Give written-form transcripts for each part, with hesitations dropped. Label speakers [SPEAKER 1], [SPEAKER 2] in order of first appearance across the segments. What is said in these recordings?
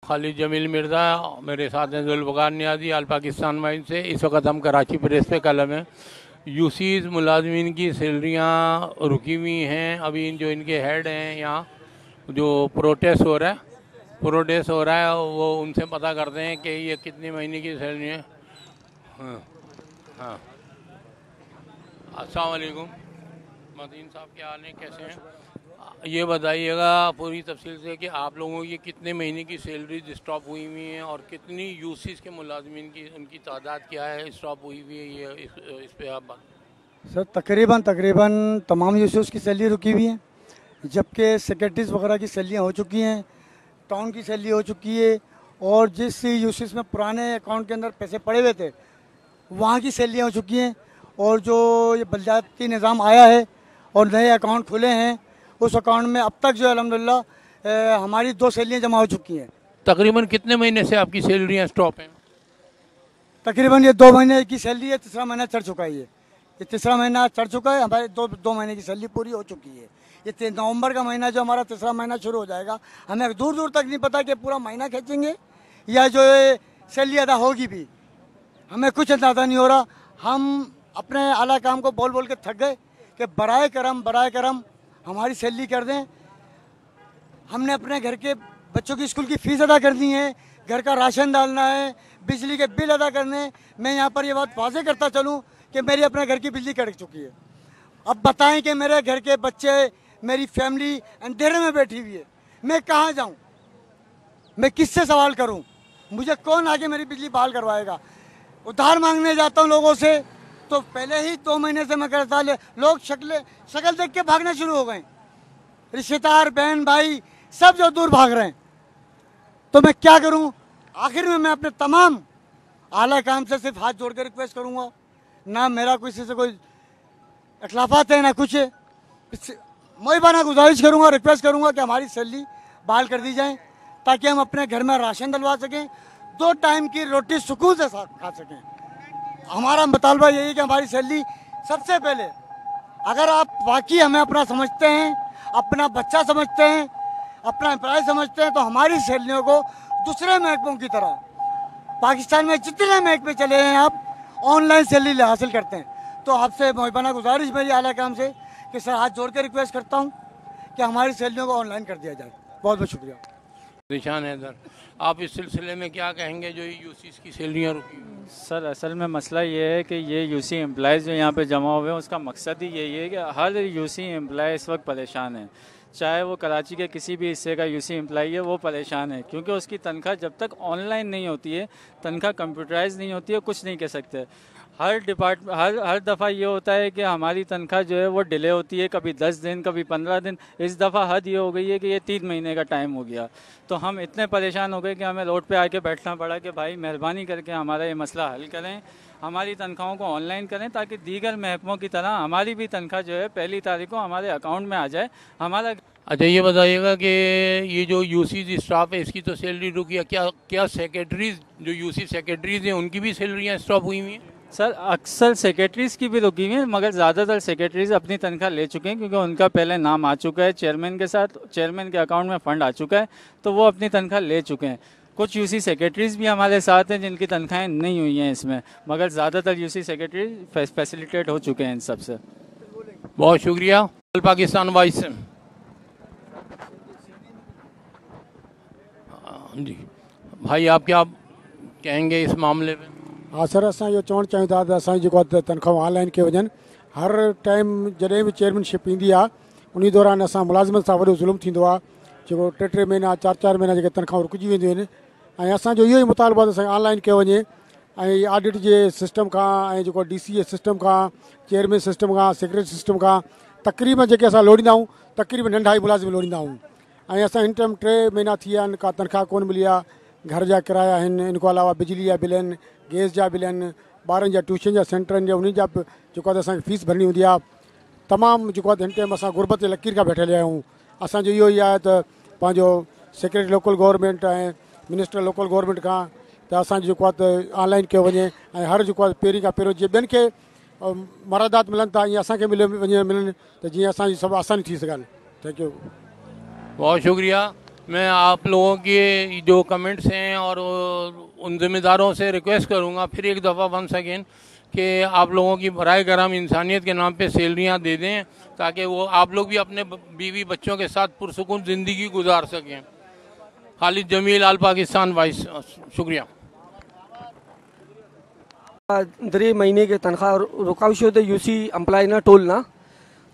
[SPEAKER 1] खालिद जमील मिर्ज़ा, मेरे साथ हैं जुल्फ़िकार नियाज़ी, आल पाकिस्तान माइन से। इस वक्त हम कराची प्रेस पे कलम है। यूसीज मुलाजमीन की सैलरियाँ रुकी हुई हैं। अभी जो इनके हेड हैं यहाँ, जो प्रोटेस्ट हो रहा है वो उनसे पता करते हैं कि ये कितने महीने की सैलरी है। हाँ हाँ, अस्सलाम वालेकुम मदीन साहब, क्या हाल है, कैसे हैं? ये बताइएगा पूरी तफसील से कि आप लोगों की कितने महीने की सैलरी स्टॉप हुई हुई हैं और कितनी यूसीज के मुलाजमीन की उनकी तादाद क्या है स्टॉप हुई हुई है, ये इस पे आप बात।
[SPEAKER 2] सर तकरीबन तमाम यूसीज की सैलरी रुकी हुई है, जबकि सेक्रेटरीज वगैरह की सैलरियाँ हो चुकी हैं, टाउन की सैलरी हो चुकी है, और जिस यूसीज में पुराने अकाउंट के अंदर पैसे पड़े हुए थे वहाँ की सैलरियाँ हो चुकी हैं। और जो ये बलदियाती निज़ाम आया है और नए अकाउंट खुले हैं, उस अकाउंट में अब तक जो अल्हम्दुलिल्लाह हमारी 2 सैलरियाँ जमा हो चुकी हैं।
[SPEAKER 1] तकरीबन कितने महीने से आपकी सैलरियाँ स्टॉप हैं?
[SPEAKER 2] तकरीबन ये 2 महीने की सैलरी है, तीसरा महीना चढ़ चुका है। ये तीसरा महीना चढ़ चुका है, हमारे दो महीने की सैलरी पूरी हो चुकी है। ये नवंबर का महीना जो हमारा तीसरा महीना शुरू हो जाएगा, हमें दूर दूर तक नहीं पता कि पूरा महीना खींचेंगे या जो सैलरी अदा होगी भी, हमें कुछ अंदाज़ा नहीं हो रहा। हम अपने आला काम को बोल बोल के थक गए कि बराए करम हमारी सैलरी कर दें। हमने अपने घर के बच्चों की स्कूल की फ़ीस अदा करनी है, घर का राशन डालना है, बिजली के बिल अदा करने। मैं यहाँ पर ये बात वाज़ेह करता चलूँ कि मेरी अपने घर की बिजली कट चुकी है। अब बताएं कि मेरे घर के बच्चे, मेरी फैमिली अंधेरे में बैठी हुई है, मैं कहाँ जाऊँ, मैं किससे सवाल करूँ, मुझे कौन आके मेरी बिजली बहाल करवाएगा? उधार मांगने जाता हूँ लोगों से तो पहले ही 2 महीने से मैं करता, लोग शक्ल देख के भागना शुरू हो गए, रिश्तेदार बहन भाई सब जो दूर भाग रहे हैं। तो मैं क्या करूं? आखिर में मैं अपने तमाम आला काम से सिर्फ हाथ जोड़ कर रिक्वेस्ट करूंगा, ना मेरा किसी से कोई अखलाफात है ना कुछ है, मुआहबाना गुजारिश करूंगा, रिक्वेस्ट करूंगा कि हमारी सैलरी बहाल कर दी जाए ताकि हम अपने घर में राशन डलवा सकें, 2 टाइम की रोटी सुकून से खा सकें। हमारा मुतालबा यही है कि हमारी सैलरी सबसे पहले, अगर आप वाकई हमें अपना समझते हैं, अपना बच्चा समझते हैं, अपना एम्प्लॉय समझते हैं, तो हमारी सैलरियों को दूसरे महकमों की तरह, पाकिस्तान में जितने महकमे चले हैं आप ऑनलाइन सैलरी हासिल करते हैं, तो आपसे मुआहबाना गुजारिश मेरी आला काम से कि सर हाथ जोड़ के रिक्वेस्ट करता हूँ कि हमारी सैलरियों को ऑनलाइन कर दिया जाए। बहुत बहुत शुक्रिया।
[SPEAKER 1] निशान है सर, आप इस सिलसिले में क्या कहेंगे जो यूसीज की सैलरियाँ रुकी?
[SPEAKER 3] सर असल में मसला ये है कि ये यूसी एम्प्लॉयज़ जो यहाँ पे जमा हुए हैं, उसका मकसद ही यही है कि हर यूसी एम्प्लॉय इस वक्त परेशान है, चाहे वो कराची के किसी भी हिस्से का यूसी एम्प्लॉय है, वो परेशान है क्योंकि उसकी तनख्वाह जब तक ऑनलाइन नहीं होती है, तनख्वाह कंप्यूटराइज नहीं होती है, कुछ नहीं कह सकते। हर दफ़ा ये होता है कि हमारी तनख्वाह जो है वो डिले होती है, कभी 10 दिन, कभी 15 दिन। इस दफ़ा हद ये हो गई है कि ये 3 महीने का टाइम हो गया। तो हम इतने परेशान हो गए कि हमें रोड पे आके बैठना पड़ा कि भाई मेहरबानी करके हमारा ये मसला हल करें, हमारी तनख्वाहों को ऑनलाइन करें ताकि दीगर महकमों की तरह हमारी भी तनख्वाह जो है 1 तारीख को हमारे अकाउंट में आ जाए। हमारा
[SPEAKER 1] अच्छा ये बताइएगा कि ये जो यूसी स्टाफ है इसकी तो सैलरी रुकी है, क्या सेक्रेटरीज जो यूसी सेक्रेटरीज हैं उनकी भी सैलरियाँ स्टॉप हुई हुई हैं?
[SPEAKER 3] सर अक्सर सेक्रेटरीज़ की भी रुकी हुई है, मगर ज़्यादातर सेक्रेटरीज़ अपनी तनख्वाह ले चुके हैं क्योंकि उनका पहले नाम आ चुका है चेयरमैन के साथ, चेयरमैन के अकाउंट में फ़ंड आ चुका है, तो वो अपनी तनख्वाह ले चुके हैं। कुछ यूसी सेक्रेटरीज़ भी हमारे साथ हैं जिनकी तनख्वाहें नहीं हुई हैं इसमें, मगर ज़्यादातर यूसी सेक्रेटरी फैसिलिटेट हो चुके हैं इन सब से।
[SPEAKER 1] बहुत शुक्रिया। पाकिस्तान वाइस से जी भाई, आप क्या कहेंगे इस मामले में?
[SPEAKER 4] हाँ सर, असां इहो चवणु चाहियूं था त असांजी जेको आहे तनख़्वाहूं ऑनलाइन कयो वञनि। हर टाइम जॾहिं बि चेयरमैनशिप ईंदी आहे उन दौरान असां मुलाज़िमत सां वॾो ज़ुल्म थींदो आहे, जेको 3 महीना 4 महीना जेके तनख़्वाहूं रुकिजी वेंदियूं आहिनि। ऐं असांजो इहो ई मुतालबो आहे त असांखे ऑनलाइन कयो वञे ऐं ऑडिट जे सिस्टम खां ऐं जेको DC जे सिस्टम खां, चेयरमैन सिस्टम खां, सेक्रेटरी सिस्टम खां तक़रीबन जेके असां लोड़ींदा आहियूं, तक़रीबन नंढा ई मुलाज़िम लोड़ींदा आहियूं। ऐं असां हिन टाइम 3 महीना थी विया आहिनि, का तनख़्वाह कोन मिली आहे। घर जा किराया आहिनि, इन खां अलावा बिजली जा बिल आहिनि, गैस जा बिल आहिनि, ॿारनि जा ट्यूशन जा सेंटरनि जा, उन्हनि जा बि जेको आहे असांखे फीस भरणी हूंदी आहे। तमामु जेको आहे हिन टाइम असां गुरबत जे लकीर खां वेठल आहियूं। असांजो इहो ई आहे त पंहिंजो सेक्रेटरी लोकल गवर्नमेंट ऐं मिनिस्टर लोकल गवर्नमेंट खां त असांजो जेको आहे त ऑनलाइन कयो वञे ऐं हर जेको आहे पहिरीं खां पहिरियों जीअं ॿियनि खे मरादात मिलनि था ईअं असांखे मिलनि त जीअं असांजी सभु आसानी थी सघनि। Thank you.
[SPEAKER 1] बहुत शुक्रिया। मैं आप लोगों के जो कमेंट्स हैं और उन ज़िम्मेदारों से रिक्वेस्ट करूंगा फिर एक दफ़ा वंस अगेन कि आप लोगों की बराए करम इंसानियत के नाम पे सैलरियां दे दें ताकि वो आप लोग भी अपने बीवी बच्चों के साथ पुरसुकून ज़िंदगी गुजार सकें। खालिद जमील, आल पाकिस्तान वाइस, शुक्रिया।
[SPEAKER 5] 3 महिने की तनख्वाह रुकाव शुदे यूसी एम्प्लॉय ना टोल ना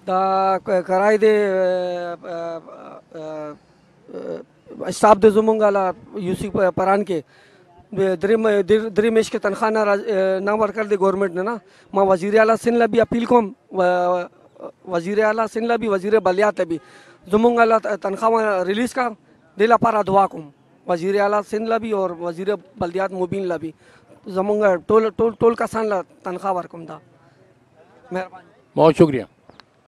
[SPEAKER 5] दा कराए दे स्टाफ दे जुमुंगाला यूसी परान के द्रिमेश के तनख्वाह ना वर्कर दे गवर्नमेंट ने ना माँ वजीर आला सिंध भी अपील कोम वजीर आला सिंध भी वजीर बलियात भी जुमुंगाला तनख्वाह रिलीज का दिला पारा दुआ कोम वजीर आला सिंध भी और वजीर बलियात मुबीन ला भी जमुंगा टोल टोल टोल का सान ला तनख्वाह वर्कम था। मेहरबानी,
[SPEAKER 1] बहुत शुक्रिया।